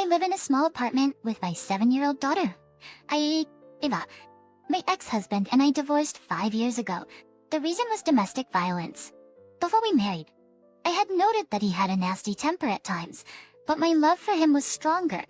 live in a small apartment with my 7-year-old daughter. Eva. My ex-husband and I divorced 5 years ago. The reason was domestic violence. Before we married, I had noted that he had a nasty temper at times, but my love for him was stronger.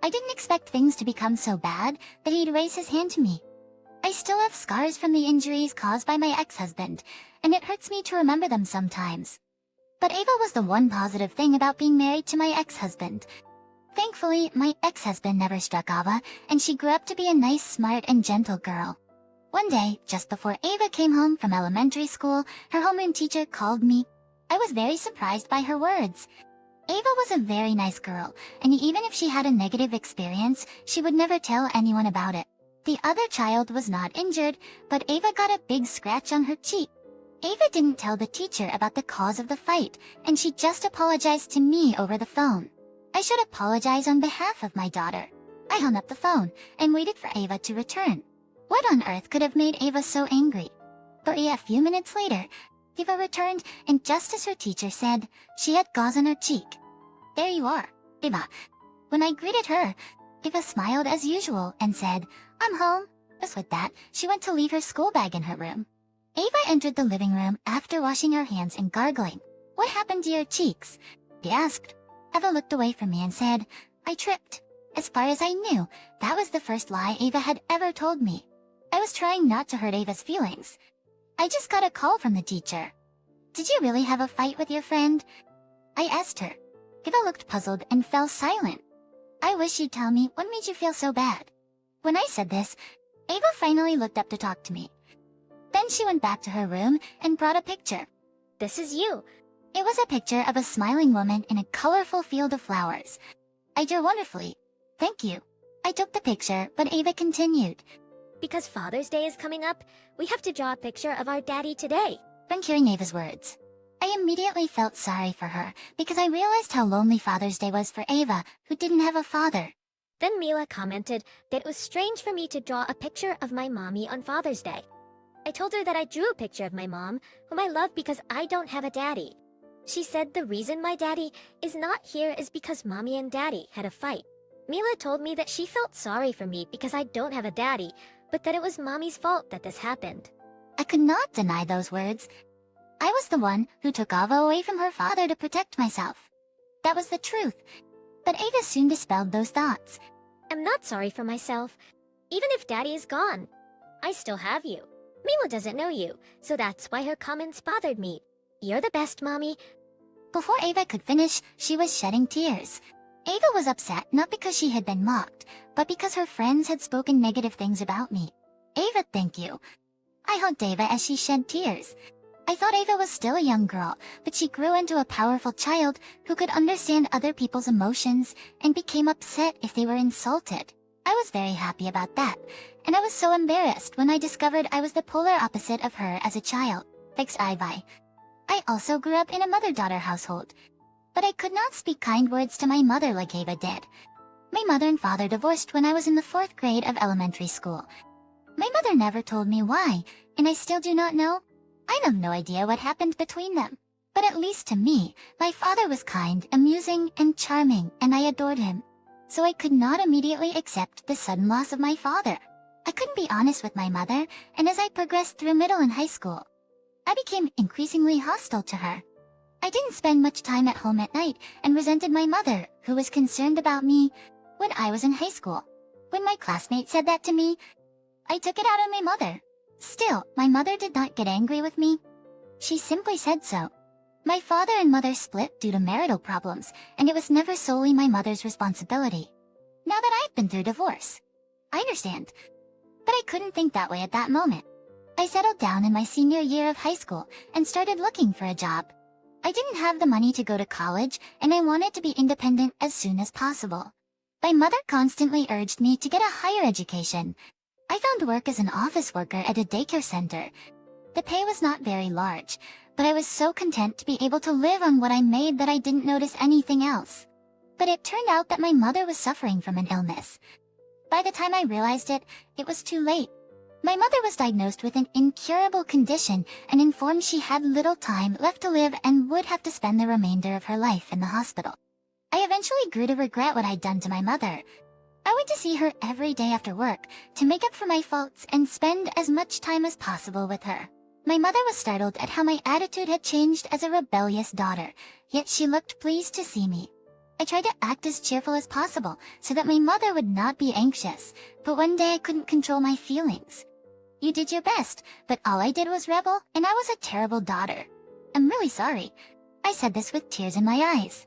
I didn't expect things to become so bad that he'd raise his hand to me. I still have scars from the injuries caused by my ex-husband, and it hurts me to remember them sometimes. But Ava was the one positive thing about being married to my ex-husband. Thankfully, my ex-husband never struck Ava, and she grew up to be a nice, smart, and gentle girl. One day, just before Ava came home from elementary school, her homeroom teacher called me. I was very surprised by her words. Ava was a very nice girl, and even if she had a negative experience, she would never tell anyone about it. The other child was not injured, but Ava got a big scratch on her cheek. Ava didn't tell the teacher about the cause of the fight, and she just apologized to me over the phone. I should apologize on behalf of my daughter. I hung up the phone and waited for Ava to return. What on earth could have made Ava so angry? But a few minutes later, Ava returned, and just as her teacher said, she had gauze on her cheek. "There you are, Ava." When I greeted her, Ava smiled as usual and said, "I'm home." Just with that, she went to leave her school bag in her room. Ava entered the living room after washing her hands and gargling. "What happened to your cheeks?" she asked. Ava looked away from me and said, "I tripped." As far as I knew, that was the first lie Ava had ever told me. I was trying not to hurt Ava's feelings. I just got a call from the teacher. "Did you really have a fight with your friend?" I asked her. Ava looked puzzled and fell silent. "I wish you'd tell me what made you feel so bad." When I said this, Ava finally looked up to talk to me. Then she went back to her room and brought a picture. "This is you." It was a picture of a smiling woman in a colorful field of flowers. "I drew wonderfully. Thank you." I took the picture, but Ava continued. "Because Father's Day is coming up, we have to draw a picture of our daddy today." When hearing Ava's words, I immediately felt sorry for her because I realized how lonely Father's Day was for Ava, who didn't have a father. Then Mila commented that it was strange for me to draw a picture of my mommy on Father's Day. I told her that I drew a picture of my mom, whom I love because I don't have a daddy. She said the reason my daddy is not here is because mommy and daddy had a fight. Mila told me that she felt sorry for me because I don't have a daddy, but that it was mommy's fault that this happened. I could not deny those words. I was the one who took Ava away from her father to protect myself. That was the truth. But Ava soon dispelled those thoughts. "I'm not sorry for myself. Even if daddy is gone, I still have you. Mila doesn't know you, so that's why her comments bothered me. You're the best, mommy." Before Ava could finish, she was shedding tears. Ava was upset not because she had been mocked, but because her friends had spoken negative things about me. "Ava, thank you." I hugged Ava as she shed tears. I thought Ava was still a young girl, but she grew into a powerful child who could understand other people's emotions and became upset if they were insulted. I was very happy about that, and I was so embarrassed when I discovered I was the polar opposite of her as a child. Thanks, Ivy. I also grew up in a mother-daughter household, but I could not speak kind words to my mother like Ava did. My mother and father divorced when I was in the 4th grade of elementary school. My mother never told me why, and I still do not know. I have no idea what happened between them. But at least to me, my father was kind, amusing, and charming, and I adored him. So I could not immediately accept the sudden loss of my father. I couldn't be honest with my mother, and as I progressed through middle and high school, I became increasingly hostile to her. I didn't spend much time at home at night and resented my mother, who was concerned about me when I was in high school. When my classmate said that to me, I took it out on my mother. Still, my mother did not get angry with me. She simply said so. My father and mother split due to marital problems, and it was never solely my mother's responsibility. Now that I've been through divorce, I understand. But I couldn't think that way at that moment. I settled down in my senior year of high school and started looking for a job. I didn't have the money to go to college, and I wanted to be independent as soon as possible. My mother constantly urged me to get a higher education. I found work as an office worker at a daycare center. The pay was not very large, but I was so content to be able to live on what I made that I didn't notice anything else. But it turned out that my mother was suffering from an illness. By the time I realized it, it was too late. My mother was diagnosed with an incurable condition and informed she had little time left to live and would have to spend the remainder of her life in the hospital. I eventually grew to regret what I'd done to my mother. I went to see her every day after work to make up for my faults and spend as much time as possible with her. My mother was startled at how my attitude had changed as a rebellious daughter, yet she looked pleased to see me. I tried to act as cheerful as possible so that my mother would not be anxious, but one day I couldn't control my feelings. You did your best, but all I did was rebel, and I was a terrible daughter. I'm really sorry. I said this with tears in my eyes.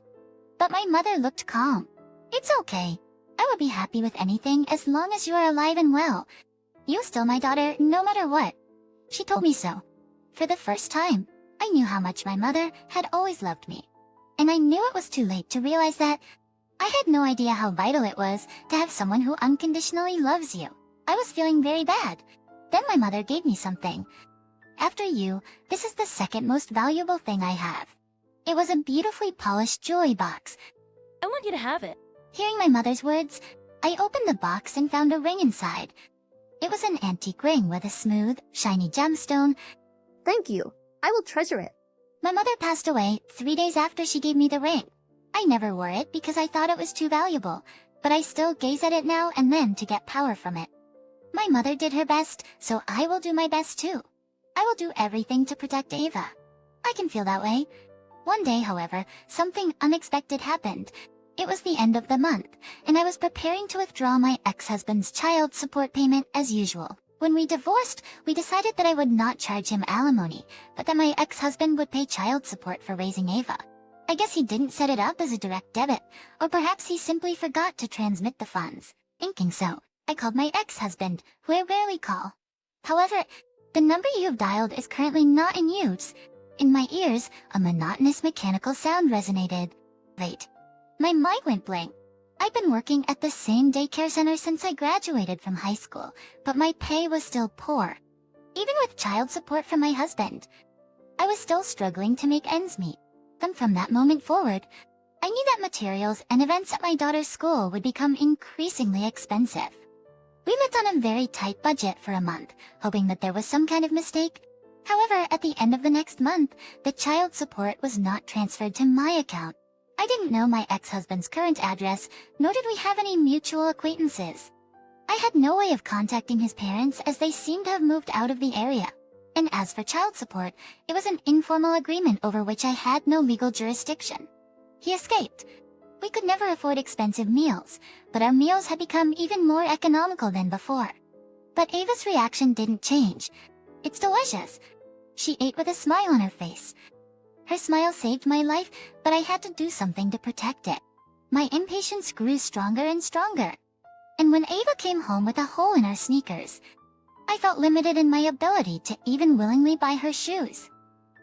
But my mother looked calm. It's okay. I would be happy with anything as long as you are alive and well. You're still my daughter, no matter what. She told me so. For the first time, I knew how much my mother had always loved me. And I knew it was too late to realize that I had no idea how vital it was to have someone who unconditionally loves you. I was feeling very bad. Then my mother gave me something. After you, this is the second most valuable thing I have. It was a beautifully polished jewelry box. I want you to have it. Hearing my mother's words, I opened the box and found a ring inside. It was an antique ring with a smooth, shiny gemstone. Thank you. I will treasure it. My mother passed away 3 days after she gave me the ring. I never wore it because I thought it was too valuable, but I still gaze at it now and then to get power from it. My mother did her best, so I will do my best too. I will do everything to protect Ava. I can feel that way. One day, however, something unexpected happened. It was the end of the month, and I was preparing to withdraw my ex-husband's child support payment as usual. When we divorced, we decided that I would not charge him alimony, but that my ex-husband would pay child support for raising Ava. I guess he didn't set it up as a direct debit, or perhaps he simply forgot to transmit the funds. Thinking so, I called my ex-husband, who I rarely call. However, the number you have dialed is currently not in use. In my ears, a monotonous mechanical sound resonated. Wait. My mind went blank. I'd been working at the same daycare center since I graduated from high school, but my pay was still poor. Even with child support from my husband, I was still struggling to make ends meet. Then from that moment forward, I knew that materials and events at my daughter's school would become increasingly expensive. We lived on a very tight budget for a month, hoping that there was some kind of mistake. However, at the end of the next month, the child support was not transferred to my account. I didn't know my ex-husband's current address, nor did we have any mutual acquaintances. I had no way of contacting his parents as they seemed to have moved out of the area. And as for child support, it was an informal agreement over which I had no legal jurisdiction. He escaped. We could never afford expensive meals, but our meals had become even more economical than before. But Ava's reaction didn't change. It's delicious. She ate with a smile on her face. Her smile saved my life, but I had to do something to protect it. My impatience grew stronger and stronger. And when Ava came home with a hole in her sneakers, I felt limited in my ability to even willingly buy her shoes.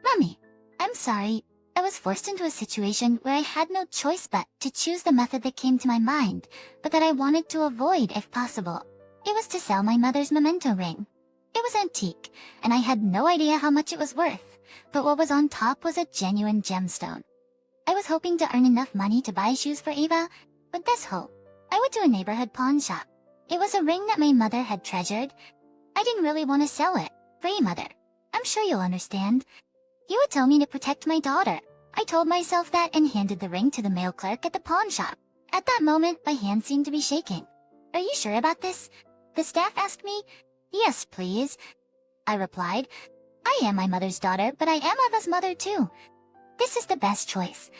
Mommy, I'm sorry. I was forced into a situation where I had no choice but to choose the method that came to my mind, but that I wanted to avoid if possible. It was to sell my mother's memento ring. It was antique, and I had no idea how much it was worth, but what was on top was a genuine gemstone. I was hoping to earn enough money to buy shoes for Ava. With this hope, I went to a neighborhood pawn shop. It was a ring that my mother had treasured. I didn't really want to sell it. Free mother. I'm sure you'll understand. You would tell me to protect my daughter. I told myself that and handed the ring to the male clerk at the pawn shop. At that moment, my hand seemed to be shaking. Are you sure about this? The staff asked me. Yes, please. I replied. I am my mother's daughter, but I am Ava's mother too. This is the best choice.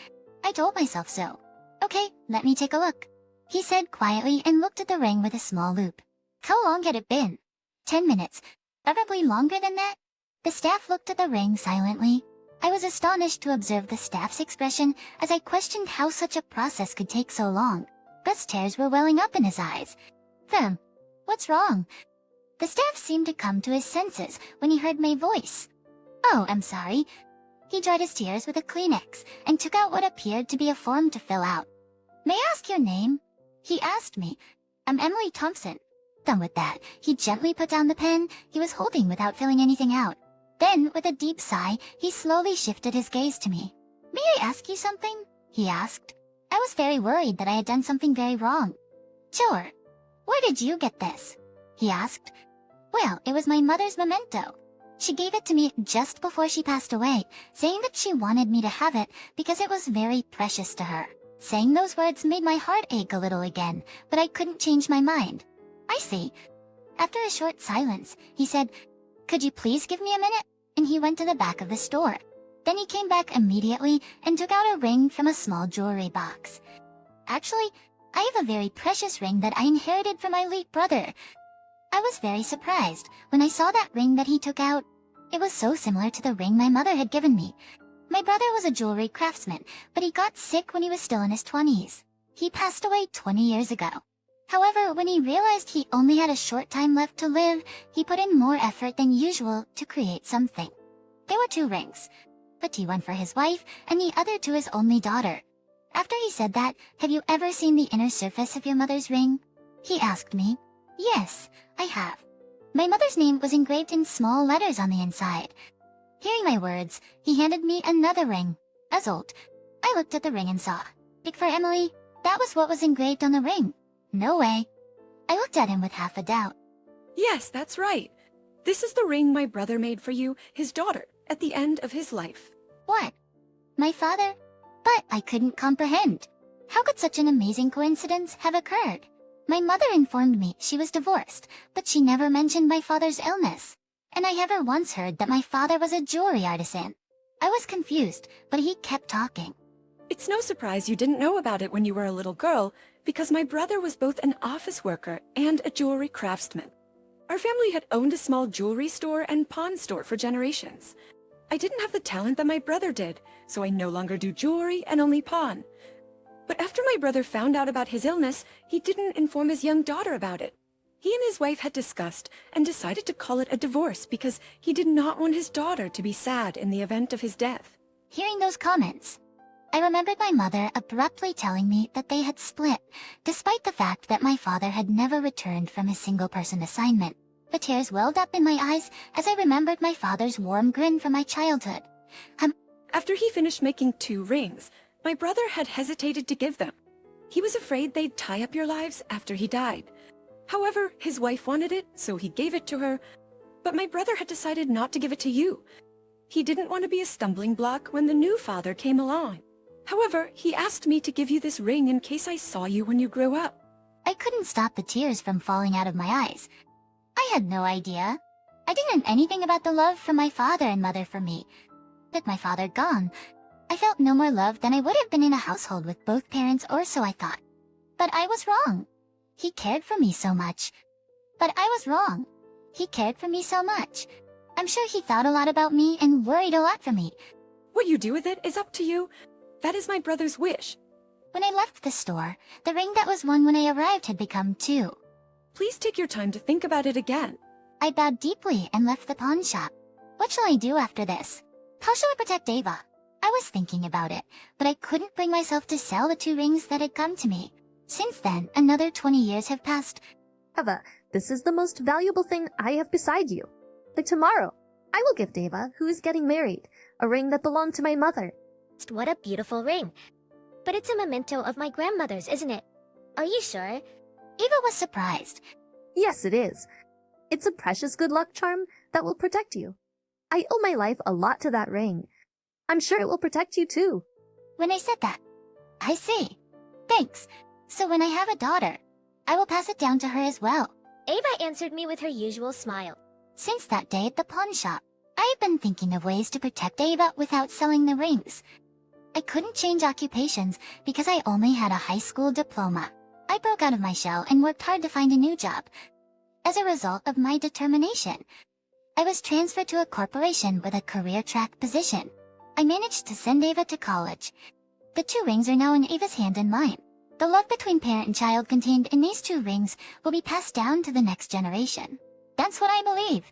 I told myself so. Okay, let me take a look. He said quietly and looked at the ring with a small loop. How long had it been? 10 minutes. Probably longer than that. The staff looked at the ring silently. I was astonished to observe the staff's expression as I questioned how such a process could take so long. Gus tears were welling up in his eyes. What's wrong? The staff seemed to come to his senses when he heard my voice. Oh, I'm sorry. He dried his tears with a Kleenex and took out what appeared to be a form to fill out. May I ask your name? He asked me. I'm Emily Thompson. Done with that, he gently put down the pen he was holding without filling anything out. Then, with a deep sigh, he slowly shifted his gaze to me. May I ask you something? He asked. I was very worried that I had done something very wrong. Sure. Where did you get this? He asked. Well, it was my mother's memento. She gave it to me just before she passed away, saying that she wanted me to have it because it was very precious to her. Saying those words made my heart ache a little again, but I couldn't change my mind. I see. After a short silence, he said, "Could you please give me a minute?" And he went to the back of the store. Then he came back immediately and took out a ring from a small jewelry box. Actually, I have a very precious ring that I inherited from my late brother. I was very surprised when I saw that ring that he took out. It was so similar to the ring my mother had given me. My brother was a jewelry craftsman, but he got sick when he was still in his 20s. He passed away 20 years ago. However, when he realized he only had a short time left to live, he put in more effort than usual to create something. There were 2 rings, but one for his wife and the other to his only daughter. After he said that, "Have you ever seen the inner surface of your mother's ring?" he asked me. Yes, I have. My mother's name was engraved in small letters on the inside. Hearing my words, he handed me another ring. Puzzled, I looked at the ring and saw, "Big for Emily." That was what was engraved on the ring. No way. I looked at him with half a doubt. Yes, that's right. This is the ring my brother made for you, his daughter, at the end of his life. What? My father? But I couldn't comprehend. How could such an amazing coincidence have occurred? My mother informed me she was divorced, but she never mentioned my father's illness. And I never once heard that my father was a jewelry artisan. I was confused, but he kept talking. It's no surprise you didn't know about it when you were a little girl, because my brother was both an office worker and a jewelry craftsman. Our family had owned a small jewelry store and pawn store for generations. I didn't have the talent that my brother did, so I no longer do jewelry and only pawn. But after my brother found out about his illness, he didn't inform his young daughter about it. He and his wife had discussed and decided to call it a divorce because he did not want his daughter to be sad in the event of his death. Hearing those comments, I remembered my mother abruptly telling me that they had split, despite the fact that my father had never returned from his single-person assignment. The tears welled up in my eyes as I remembered my father's warm grin from my childhood. After he finished making 2 rings, my brother had hesitated to give them. He was afraid they'd tie up your lives after he died. However, his wife wanted it, so he gave it to her. But my brother had decided not to give it to you. He didn't want to be a stumbling block when the new father came along. However, he asked me to give you this ring in case I saw you when you grew up. I couldn't stop the tears from falling out of my eyes. I had no idea. I didn't know anything about the love from my father and mother for me. With my father gone, I felt no more love than I would have been in a household with both parents, or so I thought. But I was wrong. He cared for me so much. But I was wrong. He cared for me so much. I'm sure he thought a lot about me and worried a lot for me. What you do with it is up to you. That is my brother's wish. When I left the store, the ring that was one when I arrived had become 2. Please take your time to think about it again. I bowed deeply and left the pawn shop. What shall I do after this? How shall I protect Ava? I was thinking about it, but I couldn't bring myself to sell the 2 rings that had come to me. Since then, another 20 years have passed. Ava, this is the most valuable thing I have beside you. Like tomorrow, I will give Deva, who is getting married, a ring that belonged to my mother. What a beautiful ring. But it's a memento of my grandmother's, isn't it? Are you sure? Ava was surprised. Yes, it is. It's a precious good luck charm that will protect you. I owe my life a lot to that ring. I'm sure it will protect you too. When I said that, I see. Thanks. So when I have a daughter, I will pass it down to her as well. Ava answered me with her usual smile. Since that day at the pawn shop, I have been thinking of ways to protect Ava without selling the rings. I couldn't change occupations because I only had a high school diploma. I broke out of my shell and worked hard to find a new job. As a result of my determination, I was transferred to a corporation with a career track position. I managed to send Ava to college. The 2 rings are now in Ava's hand and mine. The love between parent and child contained in these 2 rings will be passed down to the next generation. That's what I believe.